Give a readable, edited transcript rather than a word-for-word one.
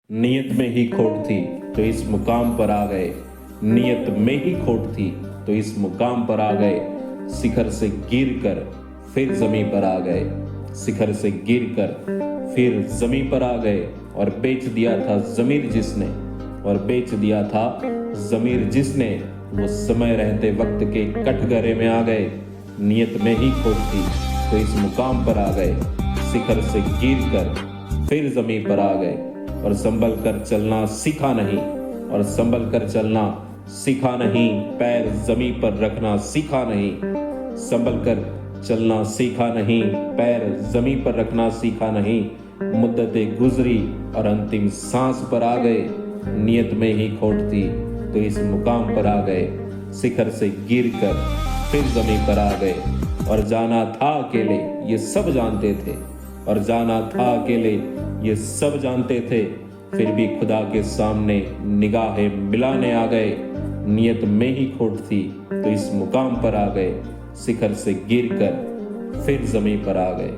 नियत में ही खोट थी तो इस मुकाम पर आ गए। नियत में ही खोट थी तो इस मुकाम पर आ गए। शिखर से गिर कर फिर जमीन पर आ गए। शिखर से गिर कर फिर जमीन पर आ गए। और बेच दिया था जमीर जिसने, और बेच दिया था जमीर जिसने, वो समय रहते वक्त के कटघरे में आ गए। नियत में ही खोट थी तो इस मुकाम पर आ गए। शिखर से गिर कर फिर जमीन पर आ गए। और संभल कर चलना सीखा नहीं, और संभल कर चलना सीखा नहीं। पैर जमीन पर रखना सीखा नहीं, संभल कर चलना सीखा नहीं। पैर जमीन पर रखना सीखा नहीं। मुद्दतें गुजरी और अंतिम सांस पर आ गए। नियत में ही खोट थी तो इस मुकाम पर आ गए। शिखर से गिर कर फिर जमीन पर आ गए। और जाना था अकेले ये सब जानते थे, और जाना था अकेले ये सब जानते थे। फिर भी खुदा के सामने निगाहें मिलाने आ गए। नियत में ही खोट थी तो इस मुकाम पर आ गए। शिखर से गिर कर फिर जमीन पर आ गए।